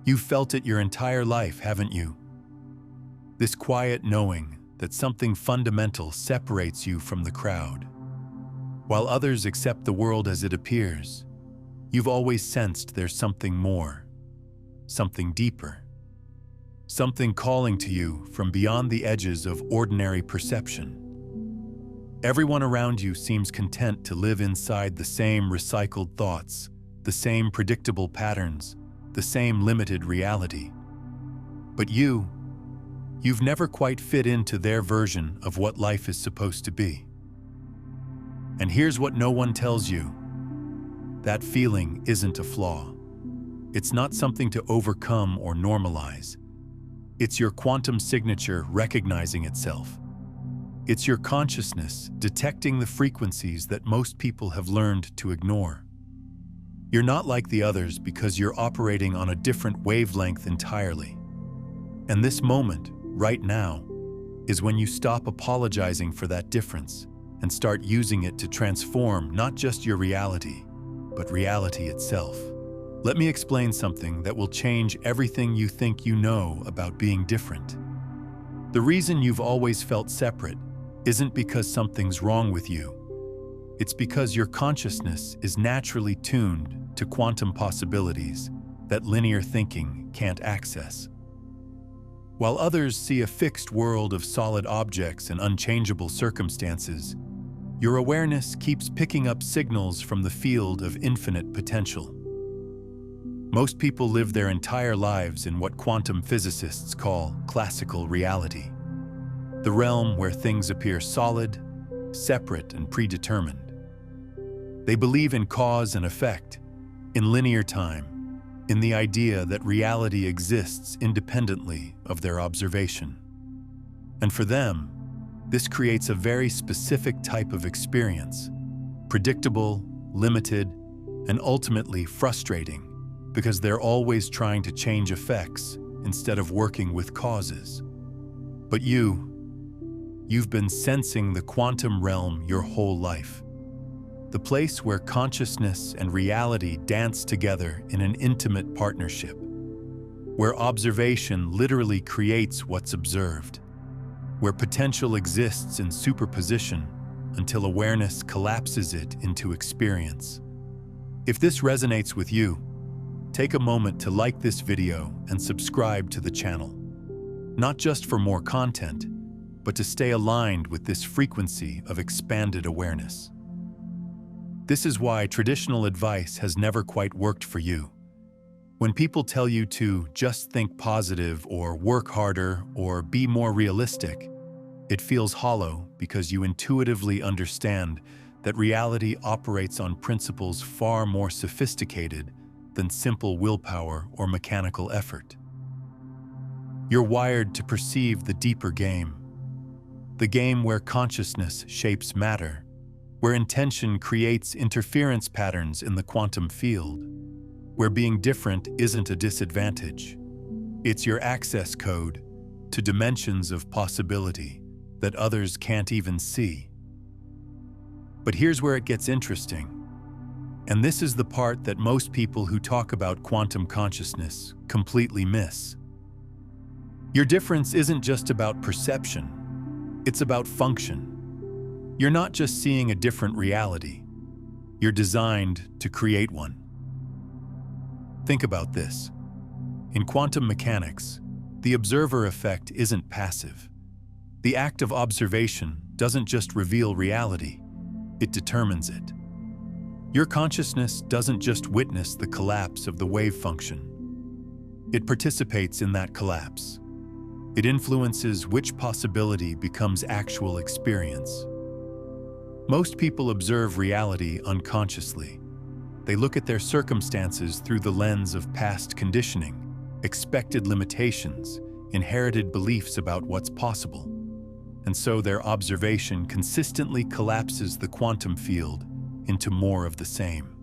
You've felt it your entire life, haven't you? This quiet knowing that something fundamental separates you from the crowd. While others accept the world as it appears, you've always sensed there's something more, something deeper, something calling to you from beyond the edges of ordinary perception. Everyone around you seems content to live inside the same recycled thoughts, the same predictable patterns, the same limited reality. But you've never quite fit into their version of what life is supposed to be. And here's what no one tells you. That feeling isn't a flaw. It's not something to overcome or normalize. It's your quantum signature recognizing itself. It's your consciousness detecting the frequencies that most people have learned to ignore. You're not like the others because you're operating on a different wavelength entirely. And this moment, right now, is when you stop apologizing for that difference and start using it to transform not just your reality, but reality itself. Let me explain something that will change everything you think you know about being different. The reason you've always felt separate isn't because something's wrong with you. It's because your consciousness is naturally tuned to quantum possibilities that linear thinking can't access. While others see a fixed world of solid objects and unchangeable circumstances, your awareness keeps picking up signals from the field of infinite potential. Most people live their entire lives in what quantum physicists call classical reality, the realm where things appear solid, separate, and predetermined. They believe in cause and effect, in linear time, in the idea that reality exists independently of their observation. And for them, this creates a very specific type of experience, predictable, limited, and ultimately frustrating, because they're always trying to change effects instead of working with causes. But you've been sensing the quantum realm your whole life, the place where consciousness and reality dance together in an intimate partnership, where observation literally creates what's observed, where potential exists in superposition until awareness collapses it into experience. If this resonates with you, take a moment to like this video and subscribe to the channel, not just for more content, but to stay aligned with this frequency of expanded awareness. This is why traditional advice has never quite worked for you. When people tell you to just think positive or work harder or be more realistic, it feels hollow because you intuitively understand that reality operates on principles far more sophisticated than simple willpower or mechanical effort. You're wired to perceive the deeper game, the game where consciousness shapes matter, where intention creates interference patterns in the quantum field, where being different isn't a disadvantage. It's your access code to dimensions of possibility that others can't even see. But here's where it gets interesting. And this is the part that most people who talk about quantum consciousness completely miss. Your difference isn't just about perception, it's about function. You're not just seeing a different reality, you're designed to create one. Think about this. In quantum mechanics, the observer effect isn't passive. The act of observation doesn't just reveal reality, it determines it. Your consciousness doesn't just witness the collapse of the wave function. It participates in that collapse. It influences which possibility becomes actual experience. Most people observe reality unconsciously. They look at their circumstances through the lens of past conditioning, expected limitations, inherited beliefs about what's possible. And so their observation consistently collapses the quantum field into more of the same.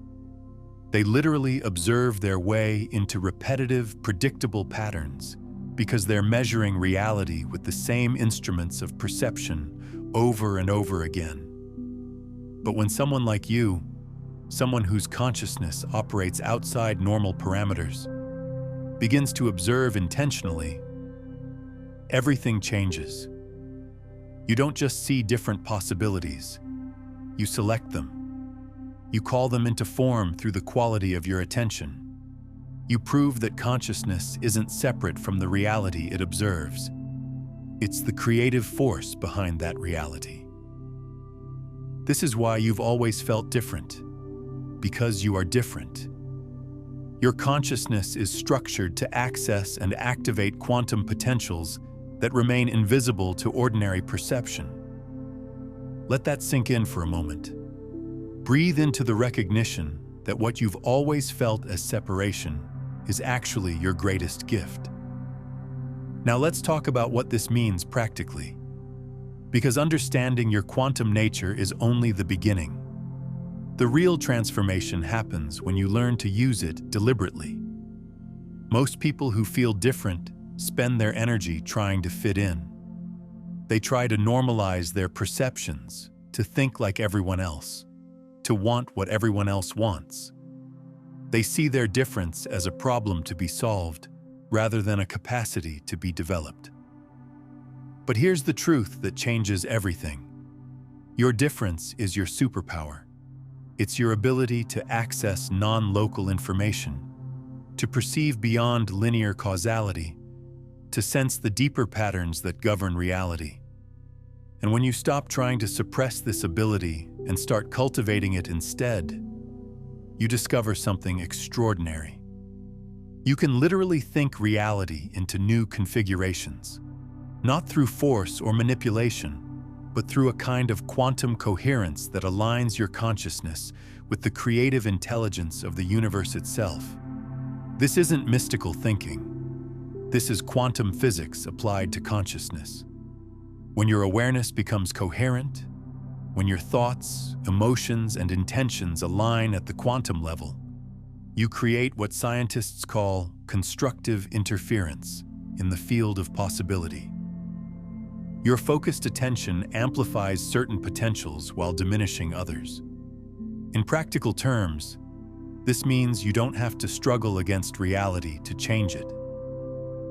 They literally observe their way into repetitive, predictable patterns because they're measuring reality with the same instruments of perception over and over again. But when someone like you, someone whose consciousness operates outside normal parameters, begins to observe intentionally, everything changes. You don't just see different possibilities, you select them. You call them into form through the quality of your attention. You prove that consciousness isn't separate from the reality it observes. It's the creative force behind that reality. This is why you've always felt different, because you are different. Your consciousness is structured to access and activate quantum potentials that remain invisible to ordinary perception. Let that sink in for a moment. Breathe into the recognition that what you've always felt as separation is actually your greatest gift. Now let's talk about what this means practically, because understanding your quantum nature is only the beginning. The real transformation happens when you learn to use it deliberately. Most people who feel different spend their energy trying to fit in. They try to normalize their perceptions, to think like everyone else, to want what everyone else wants. They see their difference as a problem to be solved, rather than a capacity to be developed. But here's the truth that changes everything. Your difference is your superpower. It's your ability to access non-local information, to perceive beyond linear causality, to sense the deeper patterns that govern reality. And when you stop trying to suppress this ability and start cultivating it instead, you discover something extraordinary. You can literally think reality into new configurations, not through force or manipulation, but through a kind of quantum coherence that aligns your consciousness with the creative intelligence of the universe itself. This isn't mystical thinking. This is quantum physics applied to consciousness. When your awareness becomes coherent, when your thoughts, emotions, and intentions align at the quantum level, you create what scientists call constructive interference in the field of possibility. Your focused attention amplifies certain potentials while diminishing others. In practical terms, this means you don't have to struggle against reality to change it.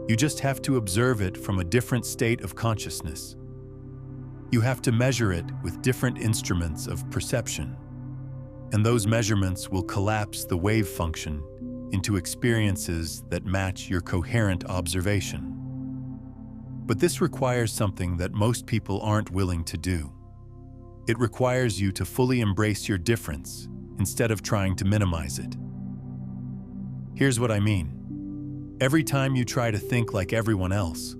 You just have to observe it from a different state of consciousness. You have to measure it with different instruments of perception, and those measurements will collapse the wave function into experiences that match your coherent observation. But this requires something that most people aren't willing to do. It requires you to fully embrace your difference instead of trying to minimize it. Here's what I mean. Every time you try to think like everyone else,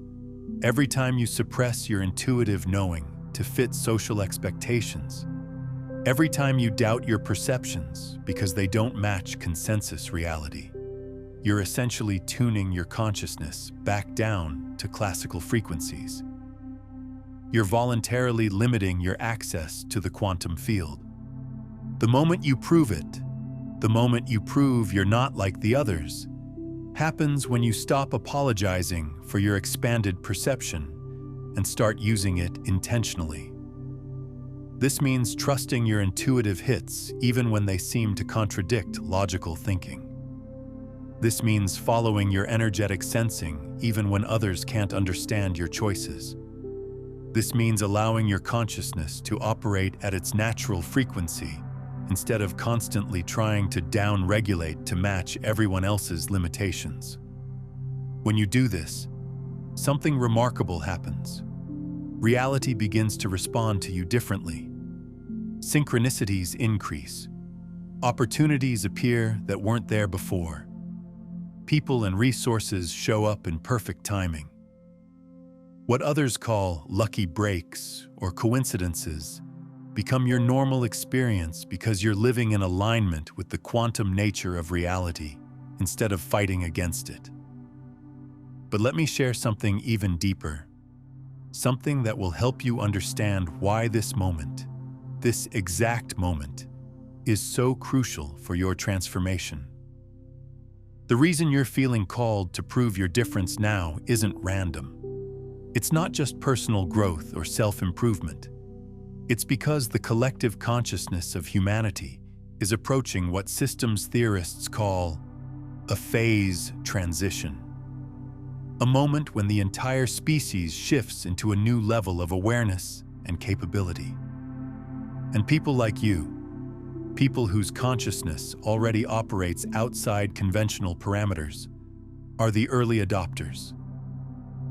every time you suppress your intuitive knowing to fit social expectations, every time you doubt your perceptions because they don't match consensus reality, you're essentially tuning your consciousness back down to classical frequencies. You're voluntarily limiting your access to the quantum field. The moment you prove it, the moment you prove you're not like the others, happens when you stop apologizing for your expanded perception and start using it intentionally. This means trusting your intuitive hits even when they seem to contradict logical thinking. This means following your energetic sensing even when others can't understand your choices. This means allowing your consciousness to operate at its natural frequency instead of constantly trying to down-regulate to match everyone else's limitations. When you do this, something remarkable happens. Reality begins to respond to you differently. Synchronicities increase. Opportunities appear that weren't there before. People and resources show up in perfect timing. What others call lucky breaks or coincidences become your normal experience because you're living in alignment with the quantum nature of reality instead of fighting against it. But let me share something even deeper, something that will help you understand why this moment, this exact moment, is so crucial for your transformation. The reason you're feeling called to prove your difference now isn't random. It's not just personal growth or self-improvement. It's because the collective consciousness of humanity is approaching what systems theorists call a phase transition. A moment when the entire species shifts into a new level of awareness and capability. And people like you, people whose consciousness already operates outside conventional parameters, are the early adopters.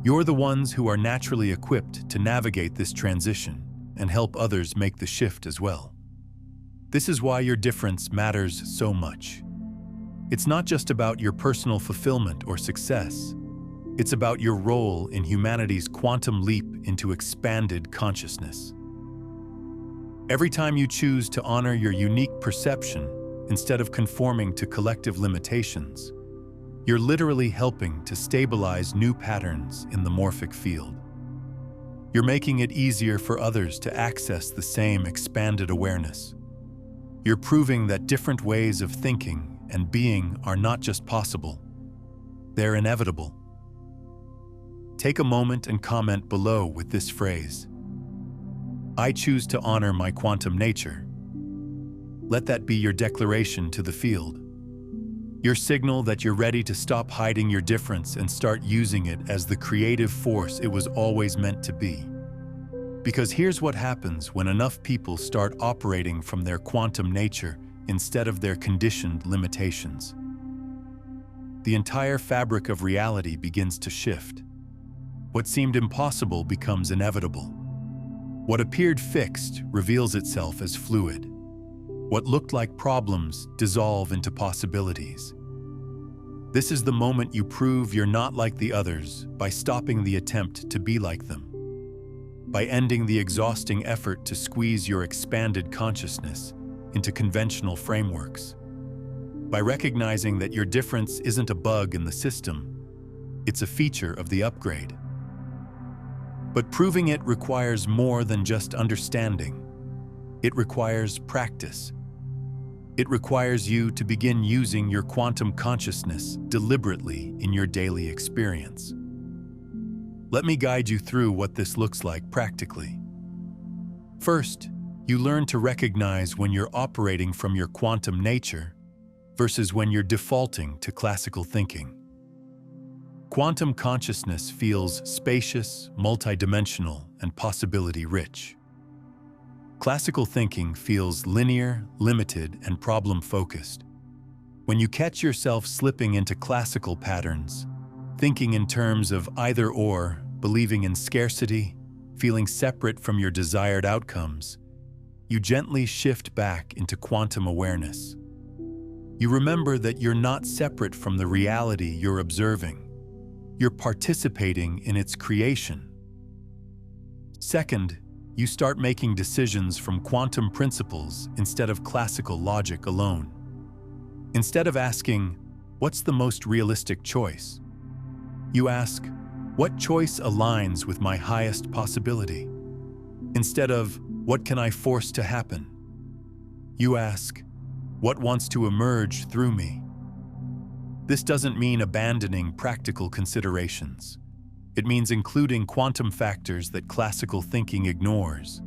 You're the ones who are naturally equipped to navigate this transition and help others make the shift as well. This is why your difference matters so much. It's not just about your personal fulfillment or success. It's about your role in humanity's quantum leap into expanded consciousness. Every time you choose to honor your unique perception instead of conforming to collective limitations, you're literally helping to stabilize new patterns in the morphic field. You're making it easier for others to access the same expanded awareness. You're proving that different ways of thinking and being are not just possible, they're inevitable. Take a moment and comment below with this phrase: I choose to honor my quantum nature. Let that be your declaration to the field. Your signal that you're ready to stop hiding your difference and start using it as the creative force it was always meant to be. Because here's what happens when enough people start operating from their quantum nature instead of their conditioned limitations. The entire fabric of reality begins to shift. What seemed impossible becomes inevitable. What appeared fixed reveals itself as fluid. What looked like problems dissolve into possibilities. This is the moment you prove you're not like the others by stopping the attempt to be like them, by ending the exhausting effort to squeeze your expanded consciousness into conventional frameworks, by recognizing that your difference isn't a bug in the system, it's a feature of the upgrade. But proving it requires more than just understanding. It requires practice. It requires you to begin using your quantum consciousness deliberately in your daily experience. Let me guide you through what this looks like practically. First, you learn to recognize when you're operating from your quantum nature versus when you're defaulting to classical thinking. Quantum consciousness feels spacious, multidimensional, and possibility-rich. Classical thinking feels linear, limited, and problem-focused. When you catch yourself slipping into classical patterns, thinking in terms of either-or, believing in scarcity, feeling separate from your desired outcomes, you gently shift back into quantum awareness. You remember that you're not separate from the reality you're observing. You're participating in its creation. Second, you start making decisions from quantum principles instead of classical logic alone. Instead of asking, "What's the most realistic choice?" you ask, "What choice aligns with my highest possibility?" Instead of, "What can I force to happen?" you ask, "What wants to emerge through me?" This doesn't mean abandoning practical considerations. It means including quantum factors that classical thinking ignores.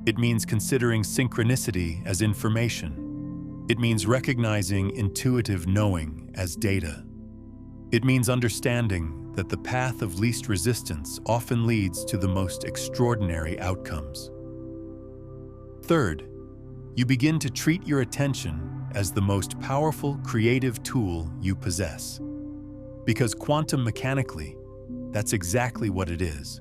It means considering synchronicity as information. It means recognizing intuitive knowing as data. It means understanding that the path of least resistance often leads to the most extraordinary outcomes. Third, you begin to treat your attention as the most powerful creative tool you possess. Because quantum mechanically, that's exactly what it is.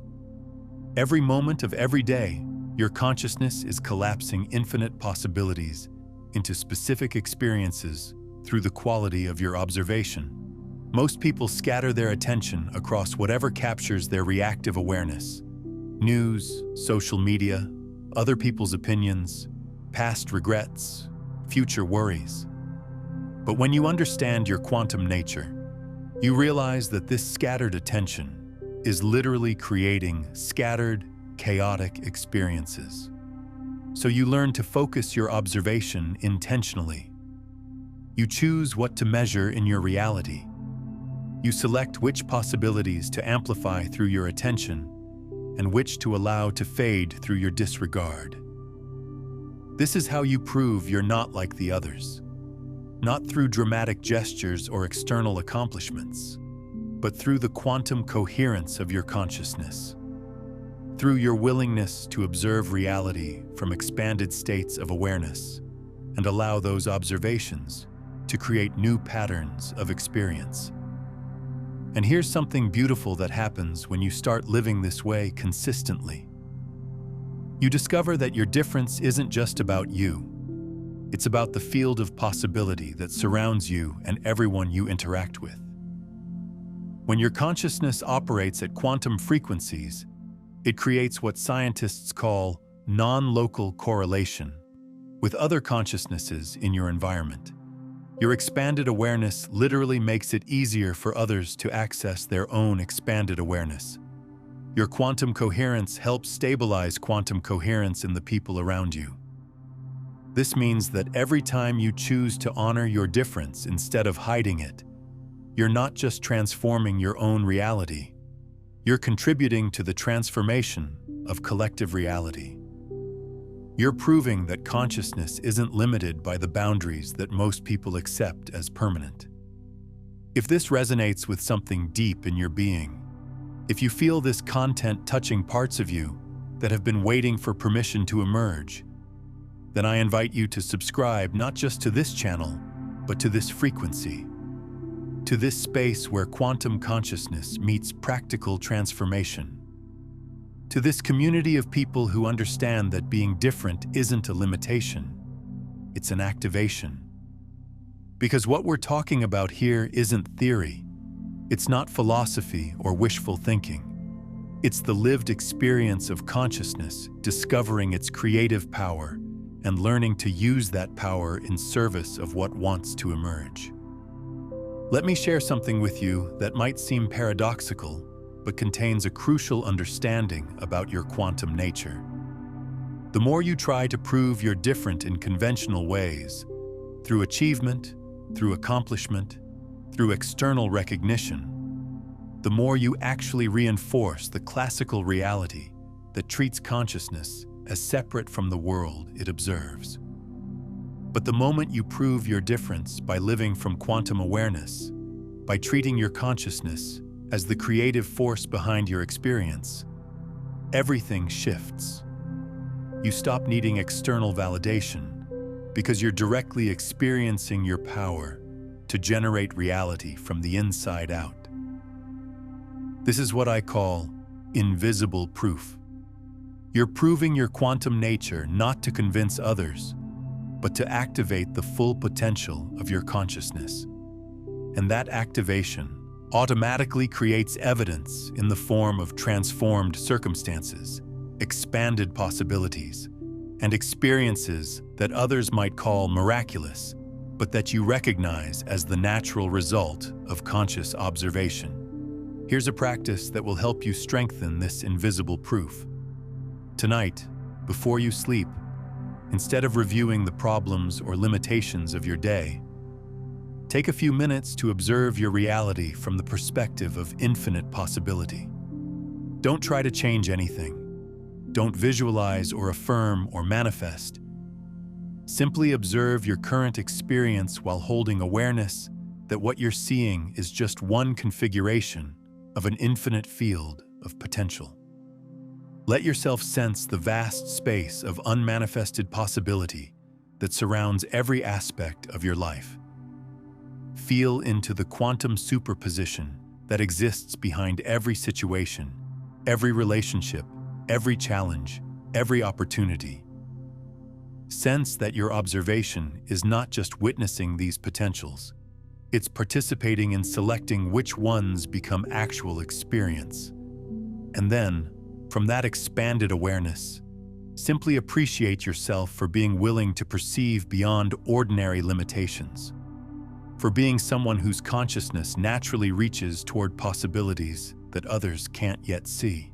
Every moment of every day, your consciousness is collapsing infinite possibilities into specific experiences through the quality of your observation. Most people scatter their attention across whatever captures their reactive awareness. News, social media, other people's opinions, past regrets, future worries. But when you understand your quantum nature, you realize that this scattered attention is literally creating scattered, chaotic experiences. So you learn to focus your observation intentionally. You choose what to measure in your reality. You select which possibilities to amplify through your attention and which to allow to fade through your disregard. This is how you prove you're not like the others. not through dramatic gestures or external accomplishments, but through the quantum coherence of your consciousness. Through your willingness to observe reality from expanded states of awareness and allow those observations to create new patterns of experience. And here's something beautiful that happens when you start living this way consistently. You discover that your difference isn't just about you. It's about the field of possibility that surrounds you and everyone you interact with. When your consciousness operates at quantum frequencies, it creates what scientists call non-local correlation with other consciousnesses in your environment. Your expanded awareness literally makes it easier for others to access their own expanded awareness. Your quantum coherence helps stabilize quantum coherence in the people around you. This means that every time you choose to honor your difference instead of hiding it, you're not just transforming your own reality, you're contributing to the transformation of collective reality. You're proving that consciousness isn't limited by the boundaries that most people accept as permanent. If this resonates with something deep in your being, if you feel this content touching parts of you that have been waiting for permission to emerge, then I invite you to subscribe not just to this channel, but to this frequency, to this space where quantum consciousness meets practical transformation, to this community of people who understand that being different isn't a limitation, it's an activation. Because what we're talking about here isn't theory, it's not philosophy or wishful thinking. It's the lived experience of consciousness discovering its creative power and learning to use that power in service of what wants to emerge. Let me share something with you that might seem paradoxical, but contains a crucial understanding about your quantum nature. The more you try to prove you're different in conventional ways, through achievement, through accomplishment, through external recognition, the more you actually reinforce the classical reality that treats consciousness as separate from the world it observes. But the moment you prove your difference by living from quantum awareness, by treating your consciousness as the creative force behind your experience, everything shifts. You stop needing external validation because you're directly experiencing your power to generate reality from the inside out. This is what I call invisible proof. You're proving your quantum nature not to convince others, but to activate the full potential of your consciousness. And that activation automatically creates evidence in the form of transformed circumstances, expanded possibilities, and experiences that others might call miraculous, but that you recognize as the natural result of conscious observation. Here's a practice that will help you strengthen this invisible proof. Tonight, before you sleep, instead of reviewing the problems or limitations of your day, take a few minutes to observe your reality from the perspective of infinite possibility. Don't try to change anything. Don't visualize or affirm or manifest. Simply observe your current experience while holding awareness that what you're seeing is just one configuration of an infinite field of potential. Let yourself sense the vast space of unmanifested possibility that surrounds every aspect of your life. Feel into the quantum superposition that exists behind every situation, every relationship, every challenge, every opportunity. Sense that your observation is not just witnessing these potentials, it's participating in selecting which ones become actual experience. And then, from that expanded awareness, simply appreciate yourself for being willing to perceive beyond ordinary limitations, for being someone whose consciousness naturally reaches toward possibilities that others can't yet see.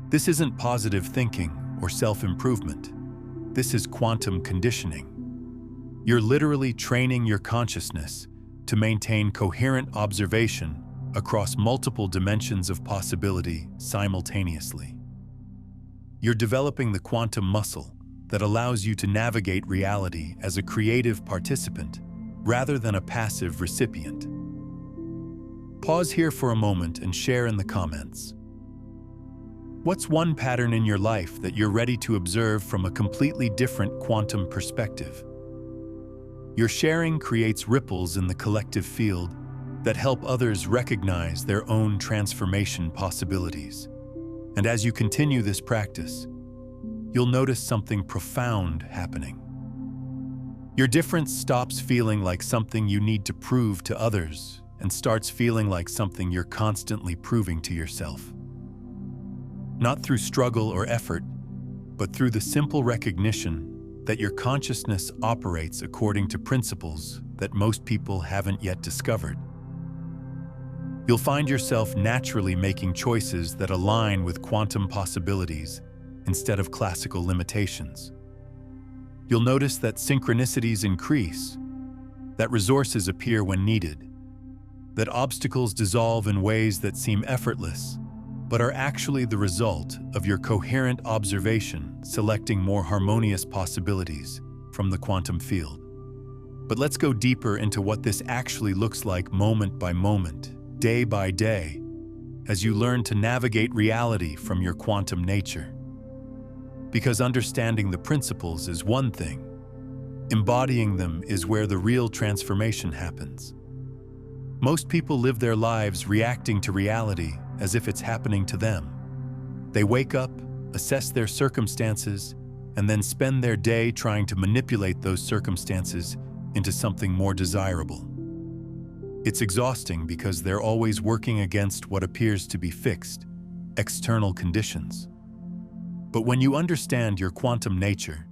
This isn't positive thinking or self-improvement. This is quantum conditioning. You're literally training your consciousness to maintain coherent observation across multiple dimensions of possibility simultaneously. You're developing the quantum muscle that allows you to navigate reality as a creative participant rather than a passive recipient. Pause here for a moment and share in the comments. What's one pattern in your life that you're ready to observe from a completely different quantum perspective? Your sharing creates ripples in the collective field that help others recognize their own transformation possibilities. And as you continue this practice, you'll notice something profound happening. Your difference stops feeling like something you need to prove to others and starts feeling like something you're constantly proving to yourself. Not through struggle or effort, but through the simple recognition that your consciousness operates according to principles that most people haven't yet discovered. You'll find yourself naturally making choices that align with quantum possibilities instead of classical limitations. You'll notice that synchronicities increase, that resources appear when needed, that obstacles dissolve in ways that seem effortless, but are actually the result of your coherent observation selecting more harmonious possibilities from the quantum field. But let's go deeper into what this actually looks like moment by moment, day by day, as you learn to navigate reality from your quantum nature. Because understanding the principles is one thing, embodying them is where the real transformation happens. Most people live their lives reacting to reality as if it's happening to them. They wake up, assess their circumstances, and then spend their day trying to manipulate those circumstances into something more desirable. It's exhausting because they're always working against what appears to be fixed, external conditions. But when you understand your quantum nature,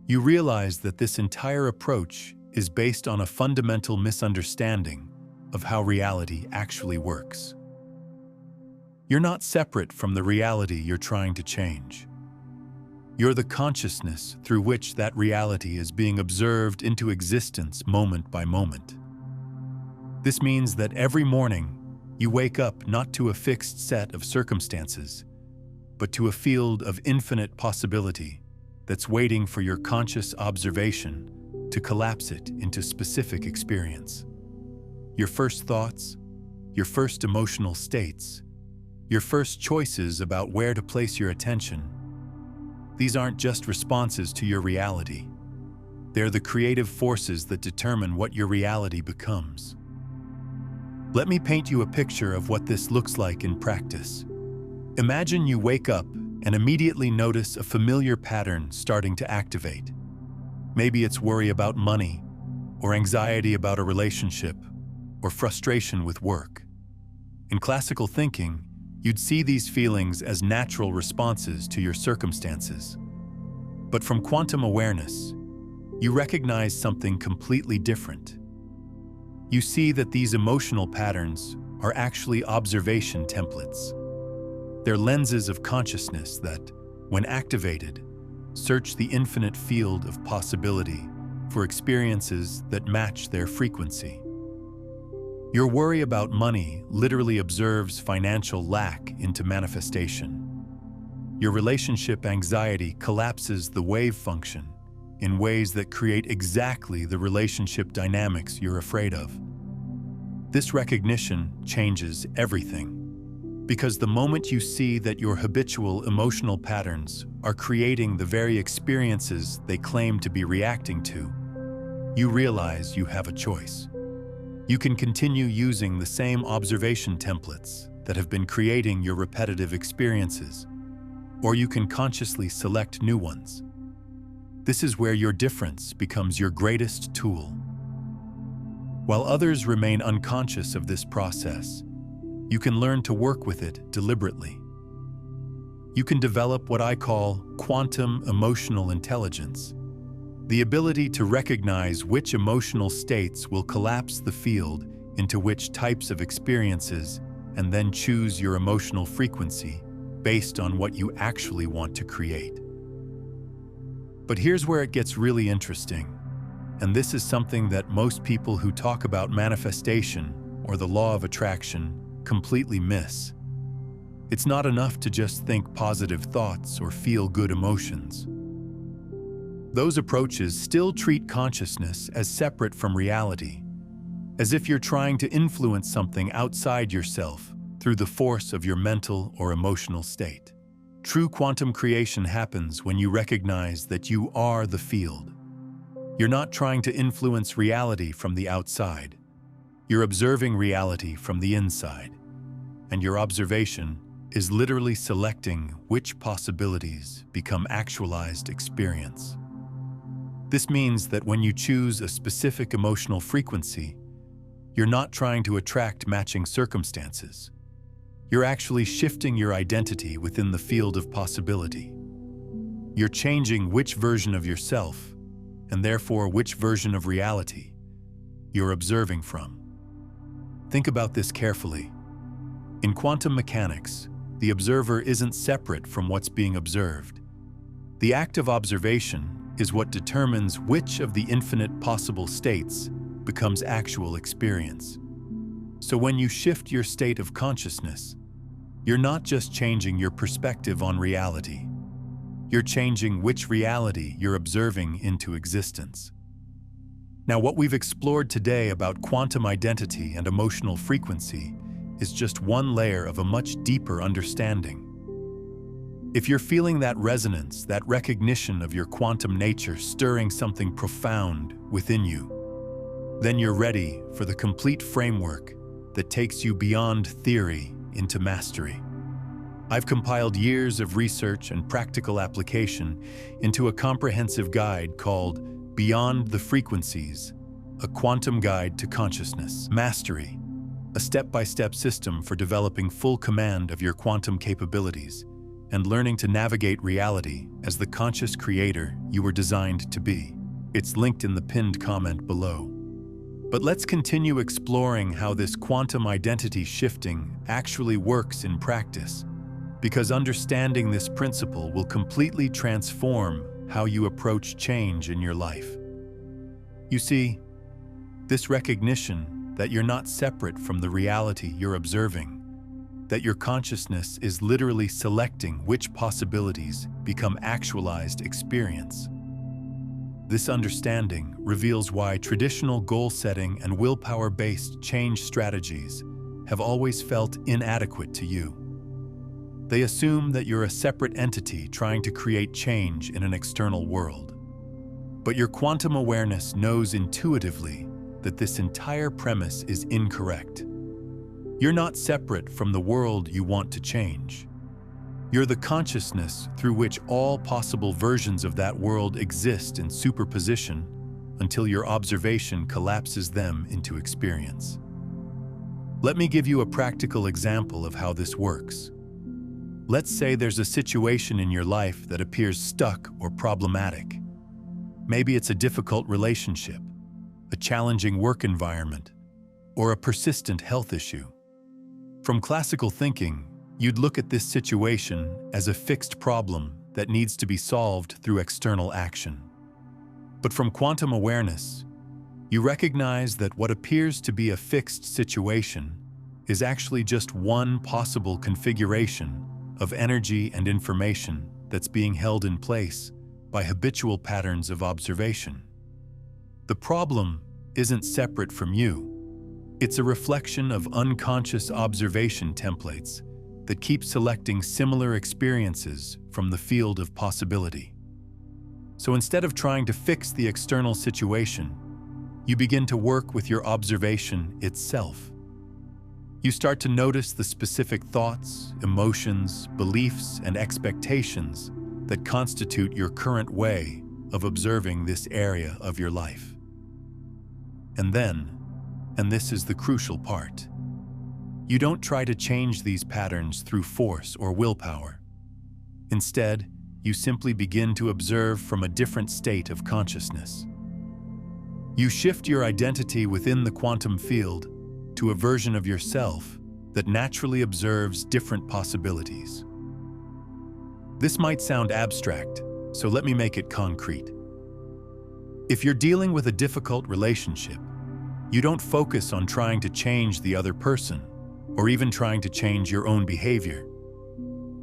you realize that this entire approach is based on a fundamental misunderstanding of how reality actually works. You're not separate from the reality you're trying to change. You're the consciousness through which that reality is being observed into existence moment by moment. This means that every morning, you wake up not to a fixed set of circumstances, but to a field of infinite possibility that's waiting for your conscious observation to collapse it into specific experience. Your first thoughts, your first emotional states, your first choices about where to place your attention, these aren't just responses to your reality. They're the creative forces that determine what your reality becomes. Let me paint you a picture of what this looks like in practice. Imagine you wake up and immediately notice a familiar pattern starting to activate. Maybe it's worry about money, or anxiety about a relationship, or frustration with work. In classical thinking, you'd see these feelings as natural responses to your circumstances. But from quantum awareness, you recognize something completely different. You see that these emotional patterns are actually observation templates. They're lenses of consciousness that, when activated, search the infinite field of possibility for experiences that match their frequency. Your worry about money literally observes financial lack into manifestation. Your relationship anxiety collapses the wave function in ways that create exactly the relationship dynamics you're afraid of. This recognition changes everything, because the moment you see that your habitual emotional patterns are creating the very experiences they claim to be reacting to, you realize you have a choice. You can continue using the same observation templates that have been creating your repetitive experiences, or you can consciously select new ones. This is where your difference becomes your greatest tool. While others remain unconscious of this process, you can learn to work with it deliberately. You can develop what I call quantum emotional intelligence, the ability to recognize which emotional states will collapse the field into which types of experiences, and then choose your emotional frequency based on what you actually want to create. But here's where it gets really interesting, and this is something that most people who talk about manifestation or the law of attraction completely miss. It's not enough to just think positive thoughts or feel good emotions. Those approaches still treat consciousness as separate from reality, as if you're trying to influence something outside yourself through the force of your mental or emotional state. True quantum creation happens when you recognize that you are the field. You're not trying to influence reality from the outside. You're observing reality from the inside, and your observation is literally selecting which possibilities become actualized experience. This means that when you choose a specific emotional frequency, you're not trying to attract matching circumstances. You're actually shifting your identity within the field of possibility. You're changing which version of yourself, and therefore which version of reality, you're observing from. Think about this carefully. In quantum mechanics, the observer isn't separate from what's being observed. The act of observation is what determines which of the infinite possible states becomes actual experience. So when you shift your state of consciousness, you're not just changing your perspective on reality. You're changing which reality you're observing into existence. Now, what we've explored today about quantum identity and emotional frequency is just one layer of a much deeper understanding. If you're feeling that resonance, that recognition of your quantum nature stirring something profound within you, then you're ready for the complete framework that takes you beyond theory into mastery. I've compiled years of research and practical application into a comprehensive guide called Beyond the Frequencies, a quantum guide to consciousness mastery, a step-by-step system for developing full command of your quantum capabilities and learning to navigate reality as the conscious creator you were designed to be. It's linked in the pinned comment below. But let's continue exploring how this quantum identity shifting actually works in practice, because understanding this principle will completely transform how you approach change in your life. You see, this recognition that you're not separate from the reality you're observing, that your consciousness is literally selecting which possibilities become actualized experience. This understanding reveals why traditional goal-setting and willpower-based change strategies have always felt inadequate to you. They assume that you're a separate entity trying to create change in an external world. But your quantum awareness knows intuitively that this entire premise is incorrect. You're not separate from the world you want to change. You're the consciousness through which all possible versions of that world exist in superposition until your observation collapses them into experience. Let me give you a practical example of how this works. Let's say there's a situation in your life that appears stuck or problematic. Maybe it's a difficult relationship, a challenging work environment, or a persistent health issue. From classical thinking, you'd look at this situation as a fixed problem that needs to be solved through external action. But from quantum awareness, you recognize that what appears to be a fixed situation is actually just one possible configuration of energy and information that's being held in place by habitual patterns of observation. The problem isn't separate from you. It's a reflection of unconscious observation templates that keep selecting similar experiences from the field of possibility. So instead of trying to fix the external situation, you begin to work with your observation itself. You start to notice the specific thoughts, emotions, beliefs, and expectations that constitute your current way of observing this area of your life. And then, and this is the crucial part, you don't try to change these patterns through force or willpower. Instead, you simply begin to observe from a different state of consciousness. You shift your identity within the quantum field to a version of yourself that naturally observes different possibilities. This might sound abstract, so let me make it concrete. If you're dealing with a difficult relationship, you don't focus on trying to change the other person or even trying to change your own behavior.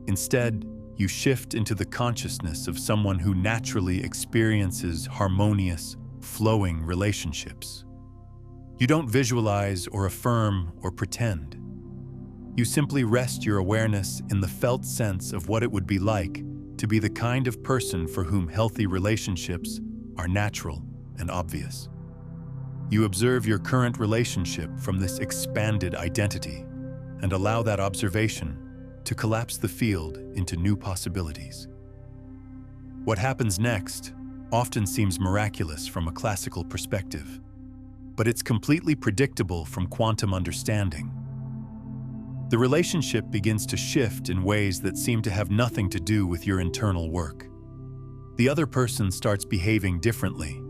Instead, you shift into the consciousness of someone who naturally experiences harmonious, flowing relationships. You don't visualize or affirm or pretend. You simply rest your awareness in the felt sense of what it would be like to be the kind of person for whom healthy relationships are natural and obvious. You observe your current relationship from this expanded identity and allow that observation to collapse the field into new possibilities. What happens next often seems miraculous from a classical perspective, but it's completely predictable from quantum understanding. The relationship begins to shift in ways that seem to have nothing to do with your internal work. The other person starts behaving differently.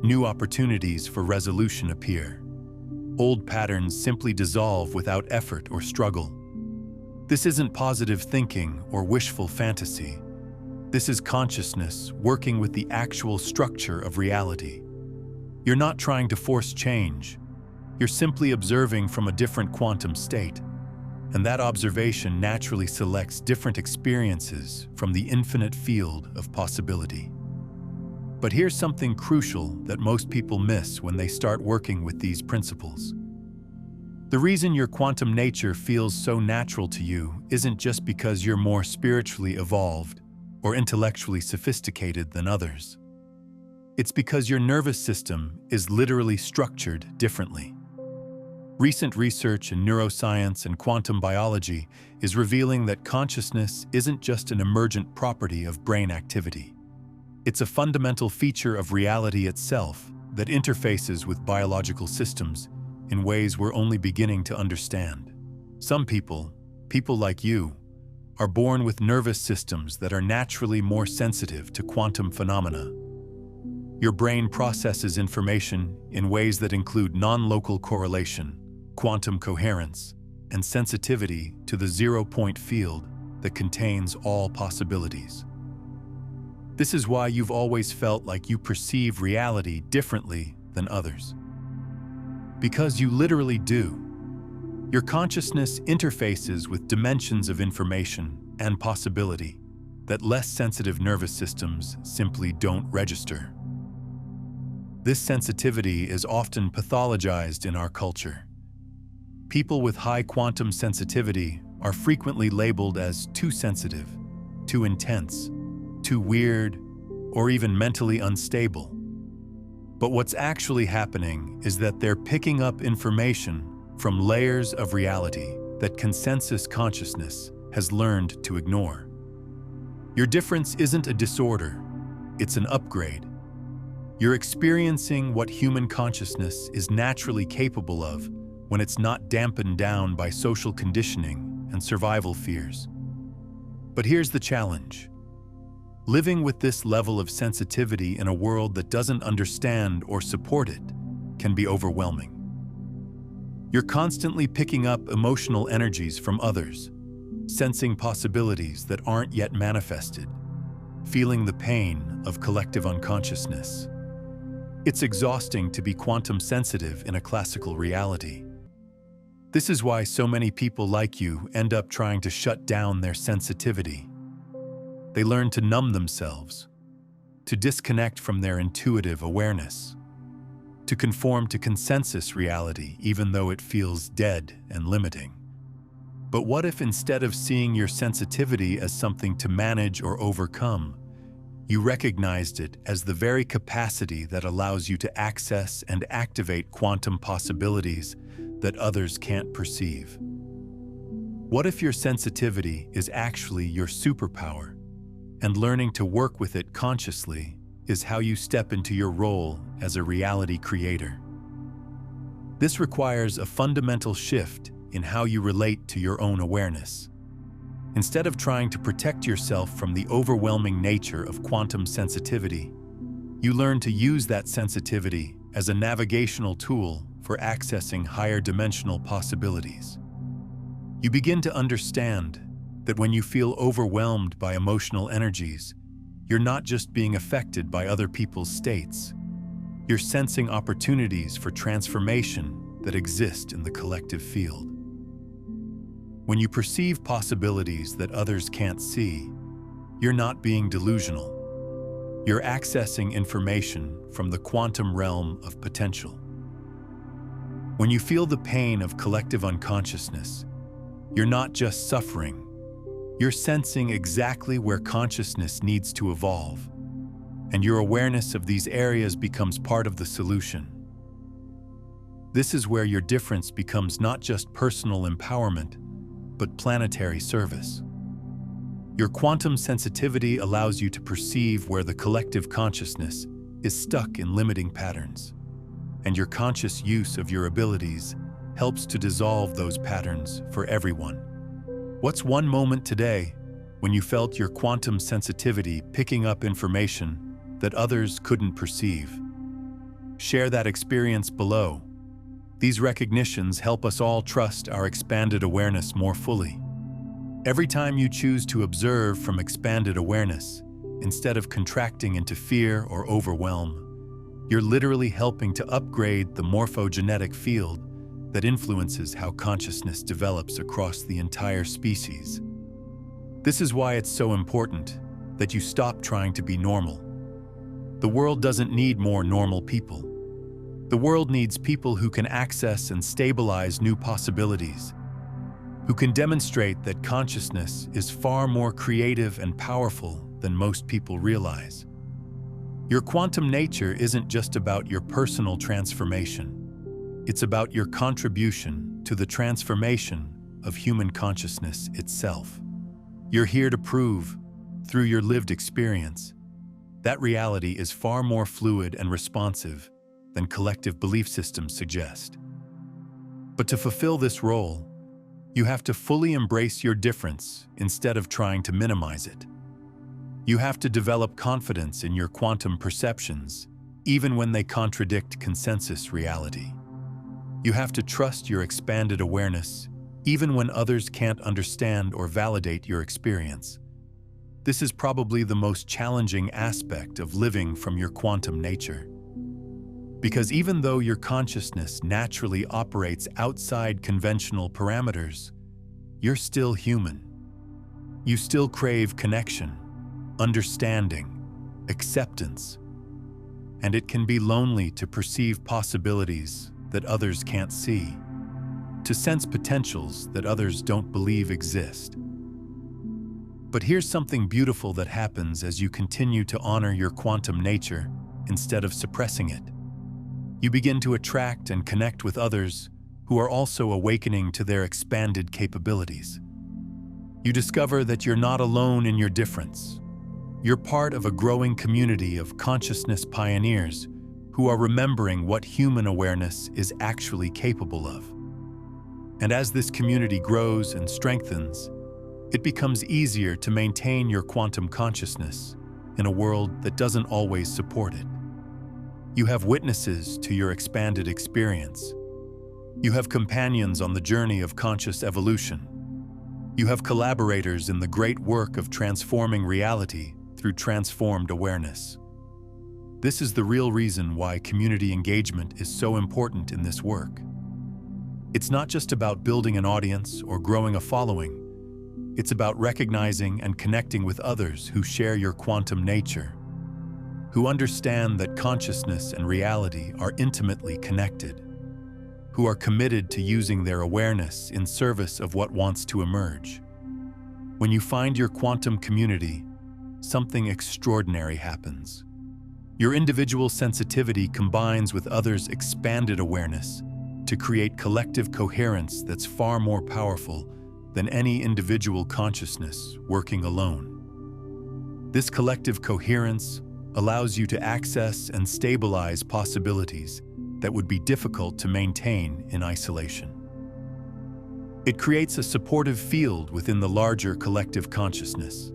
New opportunities for resolution appear. Old patterns simply dissolve without effort or struggle. This isn't positive thinking or wishful fantasy. This is consciousness working with the actual structure of reality. You're not trying to force change. You're simply observing from a different quantum state. And that observation naturally selects different experiences from the infinite field of possibility. But here's something crucial that most people miss when they start working with these principles. The reason your quantum nature feels so natural to you isn't just because you're more spiritually evolved or intellectually sophisticated than others. It's because your nervous system is literally structured differently. Recent research in neuroscience and quantum biology is revealing that consciousness isn't just an emergent property of brain activity. It's a fundamental feature of reality itself that interfaces with biological systems in ways we're only beginning to understand. Some people like you, are born with nervous systems that are naturally more sensitive to quantum phenomena. Your brain processes information in ways that include non-local correlation, quantum coherence, and sensitivity to the zero-point field that contains all possibilities. This is why you've always felt like you perceive reality differently than others. Because you literally do. Your consciousness interfaces with dimensions of information and possibility that less sensitive nervous systems simply don't register. This sensitivity is often pathologized in our culture. People with high quantum sensitivity are frequently labeled as too sensitive, too intense, too weird, or even mentally unstable. But what's actually happening is that they're picking up information from layers of reality that consensus consciousness has learned to ignore. Your difference isn't a disorder, it's an upgrade. You're experiencing what human consciousness is naturally capable of when it's not dampened down by social conditioning and survival fears. But here's the challenge. Living with this level of sensitivity in a world that doesn't understand or support it can be overwhelming. You're constantly picking up emotional energies from others, sensing possibilities that aren't yet manifested, feeling the pain of collective unconsciousness. It's exhausting to be quantum sensitive in a classical reality. This is why so many people like you end up trying to shut down their sensitivity. They learn to numb themselves, to disconnect from their intuitive awareness, to conform to consensus reality even though it feels dead and limiting. But what if instead of seeing your sensitivity as something to manage or overcome, you recognized it as the very capacity that allows you to access and activate quantum possibilities that others can't perceive? What if your sensitivity is actually your superpower, and learning to work with it consciously is how you step into your role as a reality creator? This requires a fundamental shift in how you relate to your own awareness. Instead of trying to protect yourself from the overwhelming nature of quantum sensitivity, you learn to use that sensitivity as a navigational tool for accessing higher dimensional possibilities. You begin to understand that when you feel overwhelmed by emotional energies, you're not just being affected by other people's states. You're sensing opportunities for transformation that exist in the collective field. When you perceive possibilities that others can't see, you're not being delusional. You're accessing information from the quantum realm of potential. When you feel the pain of collective unconsciousness, you're not just suffering, you're sensing exactly where consciousness needs to evolve, and your awareness of these areas becomes part of the solution. This is where your difference becomes not just personal empowerment, but planetary service. Your quantum sensitivity allows you to perceive where the collective consciousness is stuck in limiting patterns, and your conscious use of your abilities helps to dissolve those patterns for everyone. What's one moment today when you felt your quantum sensitivity picking up information that others couldn't perceive? Share that experience below. These recognitions help us all trust our expanded awareness more fully. Every time you choose to observe from expanded awareness, instead of contracting into fear or overwhelm, you're literally helping to upgrade the morphogenetic field that influences how consciousness develops across the entire species. This is why it's so important that you stop trying to be normal. The world doesn't need more normal people. The world needs people who can access and stabilize new possibilities, who can demonstrate that consciousness is far more creative and powerful than most people realize. Your quantum nature isn't just about your personal transformation. It's about your contribution to the transformation of human consciousness itself. You're here to prove, through your lived experience, that reality is far more fluid and responsive than collective belief systems suggest. But to fulfill this role, you have to fully embrace your difference instead of trying to minimize it. You have to develop confidence in your quantum perceptions, even when they contradict consensus reality. You have to trust your expanded awareness, even when others can't understand or validate your experience. This is probably the most challenging aspect of living from your quantum nature. Because even though your consciousness naturally operates outside conventional parameters, you're still human. You still crave connection, understanding, acceptance, and it can be lonely to perceive possibilities that others can't see, to sense potentials that others don't believe exist. But here's something beautiful that happens as you continue to honor your quantum nature instead of suppressing it. You begin to attract and connect with others who are also awakening to their expanded capabilities. You discover that you're not alone in your difference. You're part of a growing community of consciousness pioneers who are remembering what human awareness is actually capable of. And as this community grows and strengthens, it becomes easier to maintain your quantum consciousness in a world that doesn't always support it. You have witnesses to your expanded experience. You have companions on the journey of conscious evolution. You have collaborators in the great work of transforming reality through transformed awareness. This is the real reason why community engagement is so important in this work. It's not just about building an audience or growing a following. It's about recognizing and connecting with others who share your quantum nature, who understand that consciousness and reality are intimately connected, who are committed to using their awareness in service of what wants to emerge. When you find your quantum community, something extraordinary happens. Your individual sensitivity combines with others' expanded awareness to create collective coherence that's far more powerful than any individual consciousness working alone. This collective coherence allows you to access and stabilize possibilities that would be difficult to maintain in isolation. It creates a supportive field within the larger collective consciousness,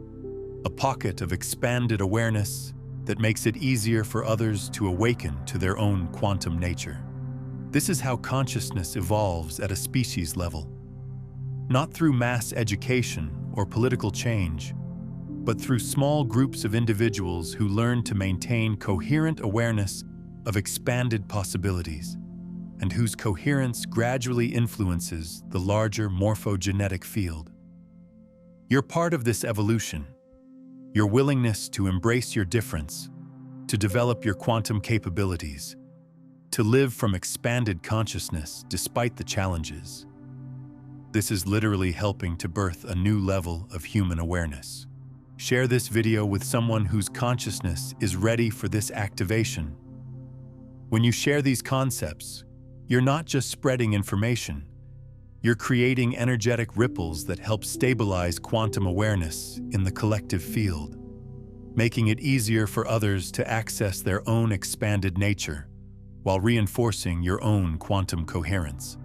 a pocket of expanded awareness that makes it easier for others to awaken to their own quantum nature. This is how consciousness evolves at a species level, not through mass education or political change, but through small groups of individuals who learn to maintain coherent awareness of expanded possibilities, and whose coherence gradually influences the larger morphogenetic field. You're part of this evolution. your willingness to embrace your difference, to develop your quantum capabilities, to live from expanded consciousness despite the challenges. This is literally helping to birth a new level of human awareness. Share this video with someone whose consciousness is ready for this activation. When you share these concepts, you're not just spreading information, you're creating energetic ripples that help stabilize quantum awareness in the collective field, making it easier for others to access their own expanded nature while reinforcing your own quantum coherence.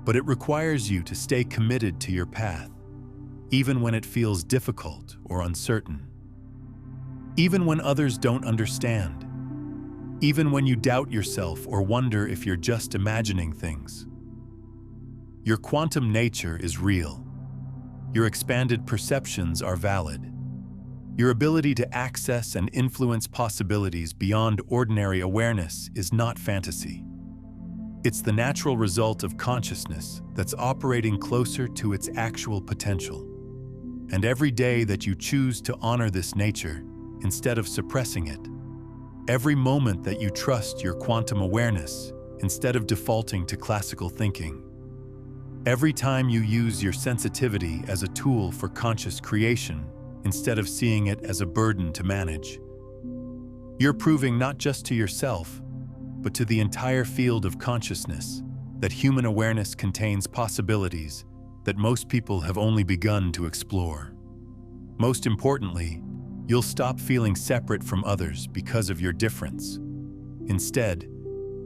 But it requires you to stay committed to your path, even when it feels difficult or uncertain. Even when others don't understand. Even when you doubt yourself or wonder if you're just imagining things. Your quantum nature is real. Your expanded perceptions are valid. Your ability to access and influence possibilities beyond ordinary awareness is not fantasy. It's the natural result of consciousness that's operating closer to its actual potential. And every day that you choose to honor this nature, instead of suppressing it, every moment that you trust your quantum awareness, instead of defaulting to classical thinking, every time you use your sensitivity as a tool for conscious creation, instead of seeing it as a burden to manage, you're proving not just to yourself, but to the entire field of consciousness that human awareness contains possibilities that most people have only begun to explore. Most importantly, you'll stop feeling separate from others because of your difference. Instead,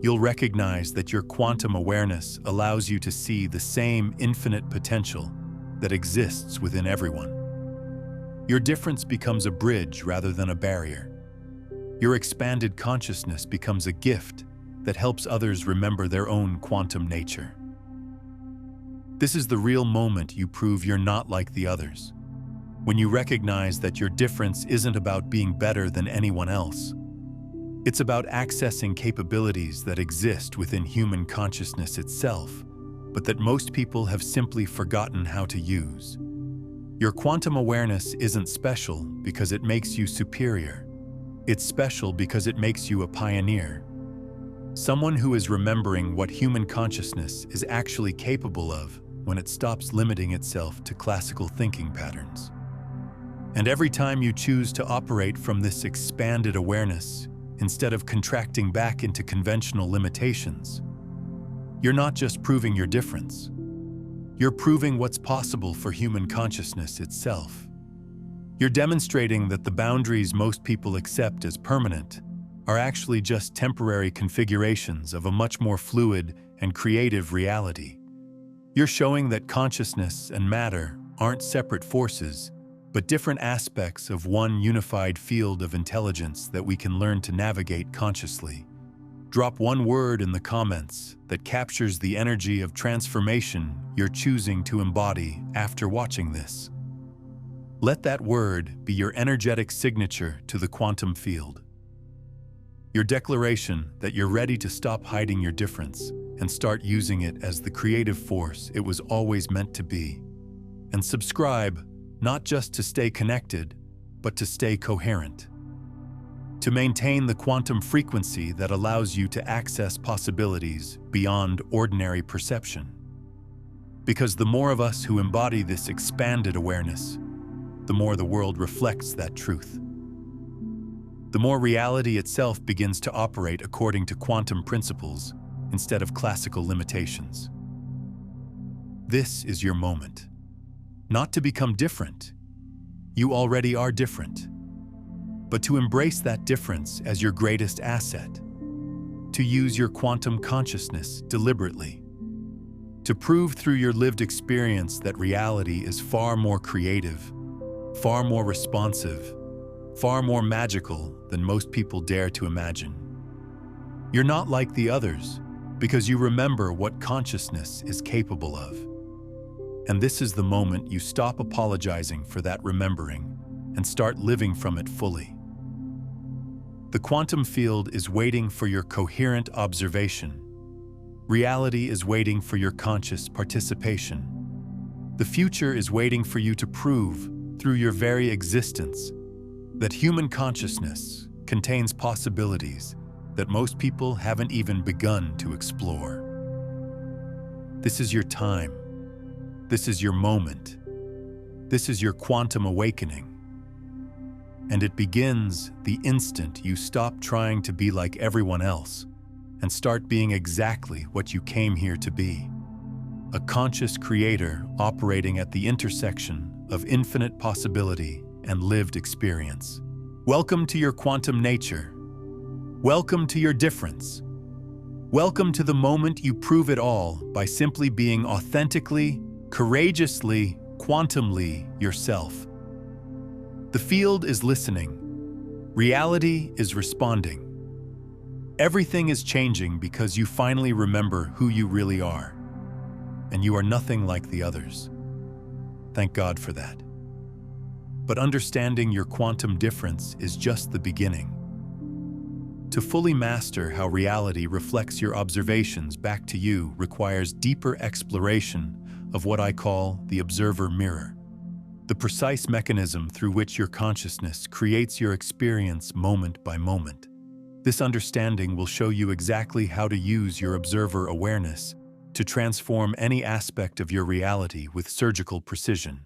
you'll recognize that your quantum awareness allows you to see the same infinite potential that exists within everyone. Your difference becomes a bridge rather than a barrier. Your expanded consciousness becomes a gift that helps others remember their own quantum nature. This is the real moment you prove you're not like the others. When you recognize that your difference isn't about being better than anyone else. It's about accessing capabilities that exist within human consciousness itself, but that most people have simply forgotten how to use. Your quantum awareness isn't special because it makes you superior. It's special because it makes you a pioneer. Someone who is remembering what human consciousness is actually capable of when it stops limiting itself to classical thinking patterns. And every time you choose to operate from this expanded awareness, instead of contracting back into conventional limitations, you're not just proving your difference. You're proving what's possible for human consciousness itself. You're demonstrating that the boundaries most people accept as permanent are actually just temporary configurations of a much more fluid and creative reality. You're showing that consciousness and matter aren't separate forces, but different aspects of one unified field of intelligence that we can learn to navigate consciously. Drop one word in the comments that captures the energy of transformation you're choosing to embody after watching this. Let that word be your energetic signature to the quantum field. Your declaration that you're ready to stop hiding your difference and start using it as the creative force it was always meant to be. And subscribe, not just to stay connected, but to stay coherent. To maintain the quantum frequency that allows you to access possibilities beyond ordinary perception. Because the more of us who embody this expanded awareness, the more the world reflects that truth. The more reality itself begins to operate according to quantum principles instead of classical limitations. This is your moment. Not to become different. You already are different. But to embrace that difference as your greatest asset. To use your quantum consciousness deliberately. To prove through your lived experience that reality is far more creative, far more responsive, far more magical than most people dare to imagine. You're not like the others because you remember what consciousness is capable of. And this is the moment you stop apologizing for that remembering and start living from it fully. The quantum field is waiting for your coherent observation. Reality is waiting for your conscious participation. The future is waiting for you to prove through your very existence, that human consciousness contains possibilities that most people haven't even begun to explore. This is your time. This is your moment. This is your quantum awakening. And it begins the instant you stop trying to be like everyone else and start being exactly what you came here to be. A conscious creator operating at the intersection of infinite possibility and lived experience. Welcome to your quantum nature. Welcome to your difference. Welcome to the moment you prove it all by simply being authentically, courageously, quantumly yourself. The field is listening. Reality is responding. Everything is changing because you finally remember who you really are. And you are nothing like the others. Thank God for that. But understanding your quantum difference is just the beginning. To fully master how reality reflects your observations back to you requires deeper exploration of what I call the observer mirror, the precise mechanism through which your consciousness creates your experience moment by moment. This understanding will show you exactly how to use your observer awareness to transform any aspect of your reality with surgical precision.